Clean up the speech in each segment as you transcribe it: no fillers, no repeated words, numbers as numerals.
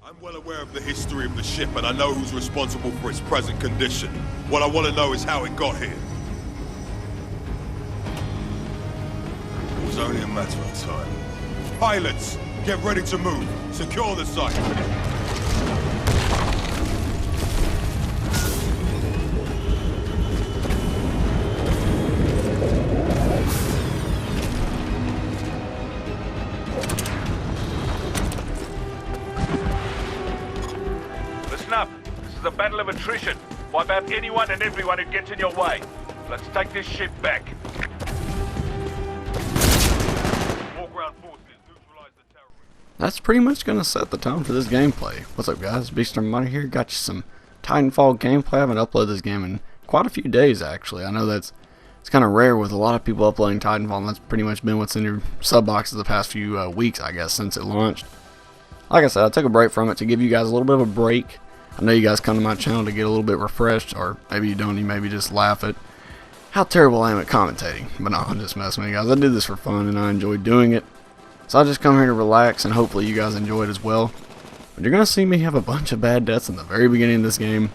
I'm well aware of the history of the ship, and I know who's responsible for its present condition. What I want to know is how it got here. It was only a matter of time. Pilots, get ready to move. Secure the site. Listen up. This is a battle of attrition. Wipe out anyone and everyone who gets in your way. Let's take this ship back. More ground forces. Neutralize the terrorists. That's pretty much going to set the tone for this gameplay. What's up, guys? Beatstorm here. Got you some Titanfall gameplay. I haven't uploaded this game in quite a few days, actually. I know it's kind of rare with a lot of people uploading Titanfall, and that's pretty much been what's in your sub boxes the past few weeks, I guess, since it launched. Like I said, I took a break from it to give you guys a little bit of a break. I know you guys come to my channel to get a little bit refreshed, or maybe you don't, you maybe just laugh at how terrible I am at commentating. But no, I'm just messing with you guys. I do this for fun, and I enjoy doing it. So I just come here to relax, and hopefully you guys enjoy it as well. But you're going to see me have a bunch of bad deaths in the very beginning of this game.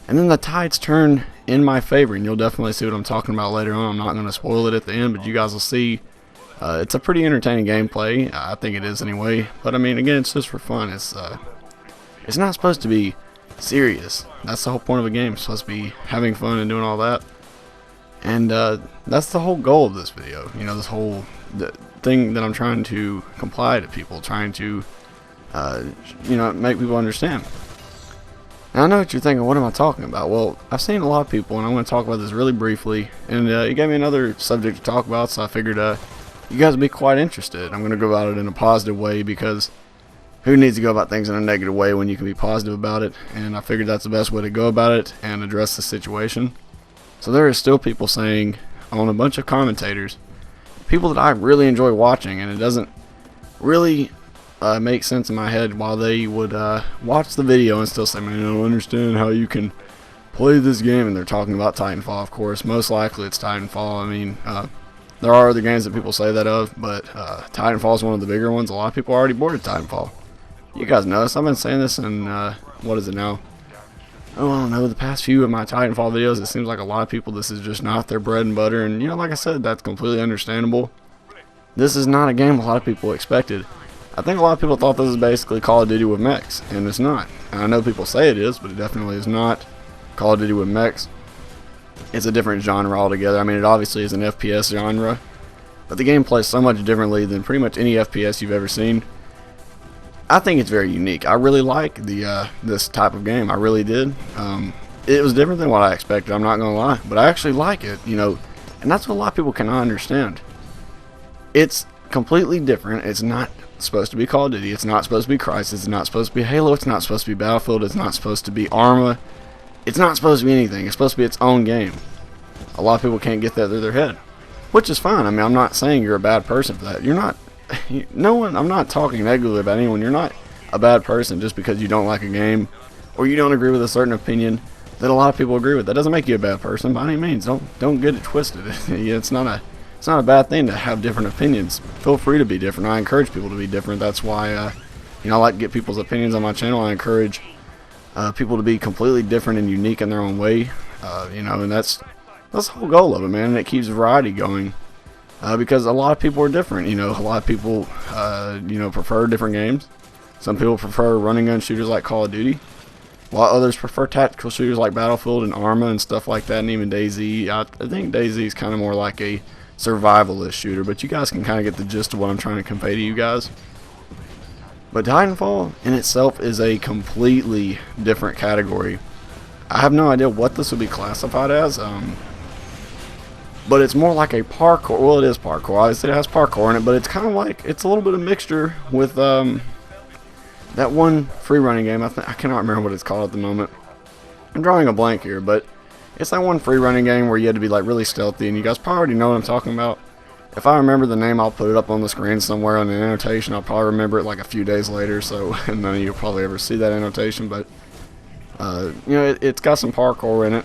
And then the tides turn in my favor, and you'll definitely see what I'm talking about later on. I'm not going to spoil it at the end, but you guys will see. It's a pretty entertaining gameplay. I think it is anyway. But I mean, again, it's just for fun. It's not supposed to be serious. That's the whole point of a game. It's supposed to be having fun and doing all that. And that's the whole goal of this video. You know, this whole thing that I'm trying to comply to people, trying to, you know, make people understand. Now, I know what you're thinking, what am I talking about? Well, I've seen a lot of people, and I want to talk about this really briefly. And you gave me another subject to talk about, so I figured you guys would be quite interested. I'm going to go about it in a positive way, because who needs to go about things in a negative way when you can be positive about it? And I figured that's the best way to go about it and address the situation. So there are still people saying on a bunch of commentators, people that I really enjoy watching, and it doesn't really make sense in my head while they would watch the video and still say, man, I don't understand how you can play this game. And they're talking about Titanfall, of course. Most likely it's Titanfall. I mean, there are other games that people say that of, but Titanfall is one of the bigger ones. A lot of people already boarded Titanfall. You guys know this. I've been saying this in, what is it now? Oh, I don't know, the past few of my Titanfall videos, it seems like a lot of people, this is just not their bread and butter. And, you know, like I said, that's completely understandable. This is not a game a lot of people expected. I think a lot of people thought this was basically Call of Duty with mechs, and it's not. And I know people say it is, but it definitely is not Call of Duty with mechs. It's a different genre altogether. I mean, it obviously is an FPS genre, but the game plays so much differently than pretty much any FPS you've ever seen. I think it's very unique. I really like this type of game. I really did. It was different than what I expected, I'm not going to lie, but I actually like it, you know, and that's what a lot of people cannot understand. It's completely different. It's not supposed to be Call of Duty. It's not supposed to be Crysis. It's not supposed to be Halo. It's not supposed to be Battlefield. It's not supposed to be Arma. It's not supposed to be anything. It's supposed to be its own game. A lot of people can't get that through their head, which is fine. I mean, I'm not saying you're a bad person for that. You're not. No one. I'm not talking negatively about anyone. You're not a bad person just because you don't like a game or you don't agree with a certain opinion that a lot of people agree with. That doesn't make you a bad person by any means. Don't get it twisted. It's not a bad thing to have different opinions. Feel free to be different. I encourage people to be different. That's why you know, I like to get people's opinions on my channel. I encourage people to be completely different and unique in their own way. You know, and that's the whole goal of it, man. And it keeps variety going. Because a lot of people are different, you know. A lot of people, you know, prefer different games. Some people prefer running gun shooters like Call of Duty, while others prefer tactical shooters like Battlefield and Arma and stuff like that, and even DayZ. I think DayZ is kind of more like a survivalist shooter, but you guys can kind of get the gist of what I'm trying to convey to you guys. But Titanfall in itself is a completely different category. I have no idea what this would be classified as. But it's more like a parkour. Well, it is parkour. Obviously, it has parkour in it, but it's kind of like, it's a little bit of mixture with that one free running game. I cannot remember what it's called at the moment. I'm drawing a blank here, but it's that one free running game where you had to be like really stealthy, and you guys probably already know what I'm talking about. If I remember the name, I'll put it up on the screen somewhere on the annotation. I'll probably remember it like a few days later, so and none of you will probably ever see that annotation. But you know, it's got some parkour in it.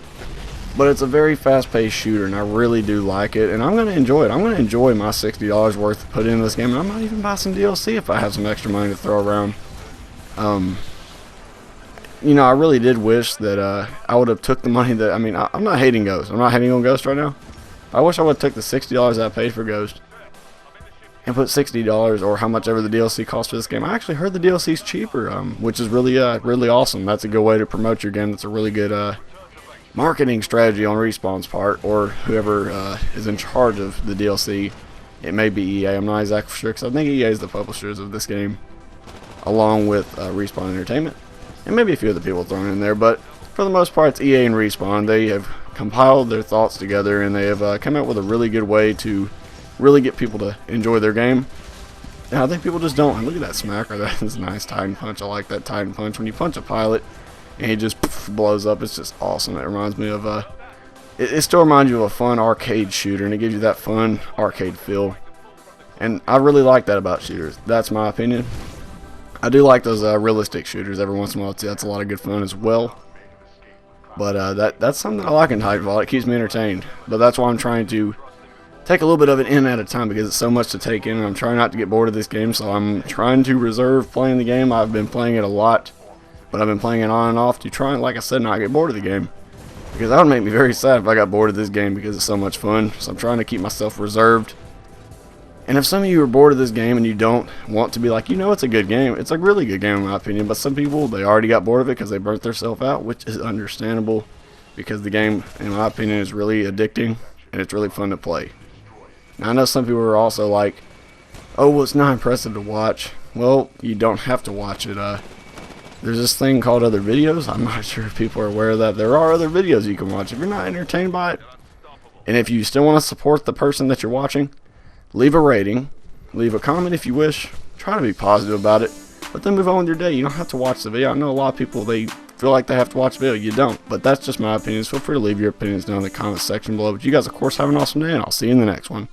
But it's a very fast-paced shooter, and I really do like it, and I'm going to enjoy it. I'm going to enjoy my $60 worth put into this game, and I might even buy some DLC if I have some extra money to throw around. You know, I really did wish that I would have took the money that, I mean, I'm not hating Ghost. I'm not hating on Ghost right now. I wish I would have took the $60 that I paid for Ghost and put $60 or how much ever the DLC cost for this game. I actually heard the DLC is cheaper, which is really really awesome. That's a good way to promote your game. That's a really good marketing strategy on Respawn's part, or whoever is in charge of the DLC. It may be EA. I'm not exactly sure, because I think EA is the publishers of this game, along with Respawn Entertainment, and maybe a few other people thrown in there. But for the most part, it's EA and Respawn. They have compiled their thoughts together, and they have come out with a really good way to really get people to enjoy their game. And I think people just don't. Look at that smacker. That is a nice Titan punch. I like that Titan punch. When you punch a pilot and he just blows up, it's just awesome. It reminds me of it still reminds you of a fun arcade shooter, and it gives you that fun arcade feel. And I really like that about shooters. That's my opinion. I do like those realistic shooters every once in a while too. That's a lot of good fun as well. But that's something I like in Titanfall. It keeps me entertained. But that's why I'm trying to take a little bit of it in at a time, because it's so much to take in, and I'm trying not to get bored of this game. So I'm trying to reserve playing the game. I've been playing it a lot, but I've been playing it on and off to try and, like I said, not get bored of the game. Because that would make me very sad if I got bored of this game, because it's so much fun. So I'm trying to keep myself reserved. And if some of you are bored of this game and you don't want to be like, you know, it's a good game. It's a really good game in my opinion. But some people, they already got bored of it because they burnt themselves out, which is understandable, because the game, in my opinion, is really addicting and it's really fun to play. Now, I know some people are also like, oh, well, it's not impressive to watch. Well, you don't have to watch it. There's this thing called other videos. I'm not sure if people are aware of that. There are other videos you can watch if you're not entertained by it. And if you still want to support the person that you're watching, leave a rating, leave a comment if you wish, try to be positive about it, but then move on with your day. You don't have to watch the video. I know a lot of people, they feel like they have to watch the video. You don't, but that's just my opinions. Feel free to leave your opinions down in the comment section below. But you guys, of course, have an awesome day, and I'll see you in the next one.